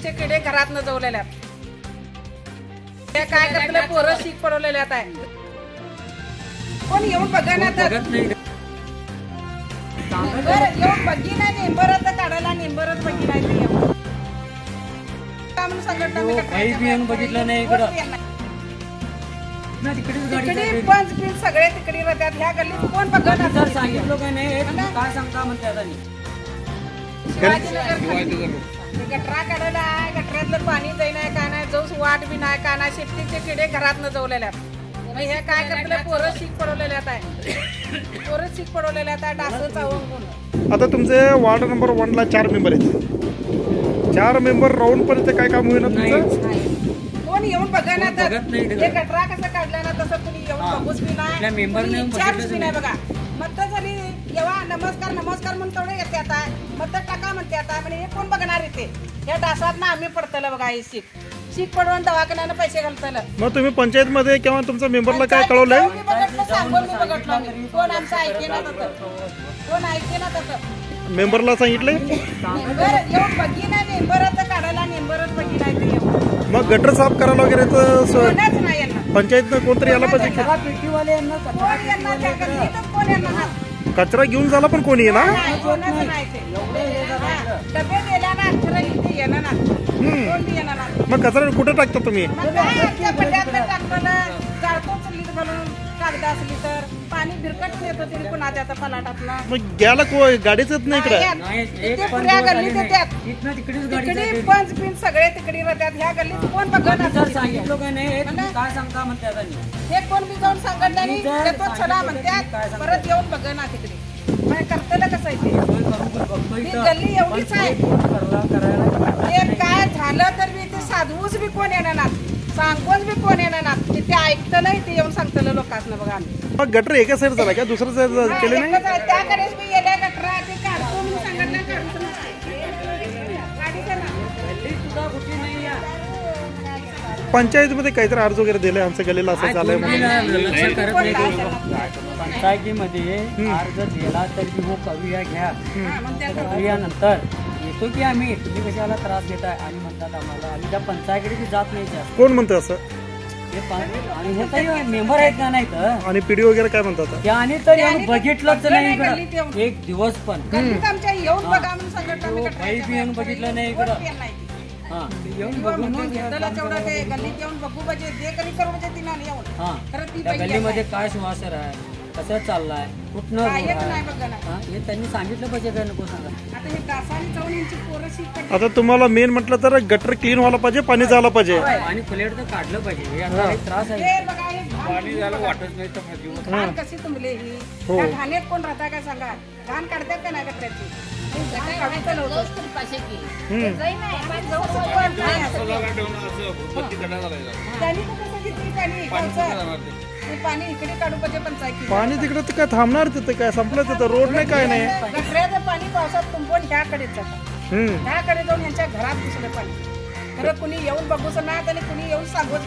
शेपटीचे किडे घरात न जवलेल्या काय करतले पोरं शीक पडवलेल्या आहे. कोण येऊन बघा ना तर येऊन बघी नाही नेंबरच काढायला नेंबरच बघी नाही ते येऊन काम संघटना बघितलं नाही इकडं तिकडे पंच बिल सगळे तिकडे राहतात. ह्या गल्लीत कोण बघत जर सांगितलं काय नाही काय सांगता म्हणतात. शिवाजीनगर गटरा काढायला आहे. गटऱ्यातलं पाणी जाई नाही काय नाही जाऊस वाट बी नाही काय नाही. शेपटीचे किडे घरात न जवलेल्या हे काय करतले पोरं शीक पडवलेल्या आहे. पोरं शीक पडवलेल्या आहे. डास चावून आता तुमचे वार्ड नंबर 1 ला 4 मेंबर आहेत. 4 मेंबर राहून पण ते काय काम होईल तुमचं? कोण येऊन बघा ना तर हे गटरा कसं काढला ना तसं कुणी येऊन बघूच बी नाही विचारूच बी नाही. बघा मत झाली येवा नमस्कार नमस्कार म्हणून तेवढे येते आता मत टाका म्हणते आता म्हणजे हे कोण बघणार येते. या डासात ना आम्ही पडतलं बघा हे शीक पडवून दवाखान्यानं पैसे घालतलं. मग तुम्ही पंचायत मध्ये किंवा तुमच्या मेंबरला काय कळवलंय? सांगून मी बघितलं कोण आमचं ऐके ना कोण ऐके ना तसं मेंबरला सांगितलंय येऊन बघी नाही नेंबरच काढायला नेंबरच बघी नाही ते येऊन मग गटर साफ करायला वगैरे कोणच नाही यांना पंचायतनं कोणतरी यायला पाहिजे. कोण यांना त्या गल्लीतच कोण यांना कचरा घेऊन झाला पण कोणी येणार कोणच नाही ते डबे दिल्या ना खरं इथे येणार ना कोण बी येणार ना. मग कचरा कुठे टाकता तुम्ही? टाकलं जाळतो चलली घालून कागद असली तर पाणी भिरकट येतो तरी कुणाच्या आता पलाटातला मग गेला गाडीच येत नाही इकडे पुऱ्या गल्लीत येतात. तिकडे पंच बिन सगळे तिकडे राहतात. ह्या गल्लीत कोण बघत सांगितलं काय नाही काय सांगता म्हणतात. हे कोण बी जाऊन सांगत नाही येतो चला म्हणतात परत येऊन बघ ना तिकडे करतेला कसं आहे ते गल्ली एवढीच आहे. ते काय झालं तर बी ते साधवूच बी कोण येणार ना सांगूच बी कोण येणार ना ते ऐकतं नाही ते येऊन सांगतलं लोकांना बघा आम्ही. मग गटर एका साईड झाला का दुसरं साईड केले नाही? त्याकडेच मी गेल्या गटरा ते काढतो म्हणून सांगितलं काढतो पंचायतीमध्ये काहीतरी अर्ज वगैरे दिले आमच्या गल्लीला असं झालंय पंचायतीमध्ये अर्ज दिला तरी हो कविया घ्या. कवियानंतर येतो की आम्ही तुम्ही कशाला त्रास घेताय आणि म्हणतात आम्हाला आम्ही त्या पंचायतीकडे जात नाही. कोण म्हणतं असं? आणि हे काही मेंबर आहेत का नाही तर आणि पीडी वगैरे काय म्हणतात त्याने तर येऊन बघितलंच नाही इकडं एक दिवस पण येऊन बघा म्हणून संघटना येऊन बघितलं नाही इकडं. हा येऊन बघून गल्लीत येऊन बघू पाहिजे जे कधी करू म्हणजे तिला येऊन हा गल्लीमध्ये काय सुवासर आहे कसं चाललाय कुठनं हे त्यांनी सांगितलं पाहिजे काय नको सांगा. आता तुम्हाला मेन म्हटलं तर गटर क्लीन व्हायला पाहिजे पाणी जायला पाहिजे आणि प्लेट तर काढलं पाहिजे. हे आता त्रास आहे पाणी जायला वाटत नाही. कशी तुंबले ही घाण्यात कोण राहता काय सांगा. घाण काढतात का नाही गटऱ्याची पाणी इकडे काढू पाहिजे पंचायती. पाणी तिकडे काय थांबणार तिथं काय संपलं तिथं रोड नाही काय नाही. गटऱ्याचं पाणी पावसात तुंबून ह्याकडे जातं ह्याकडे जाऊन यांच्या घरात घुसलं पाणी. खरं कुणी येऊन बघूच नाही आणि कुणी येऊन सांगूच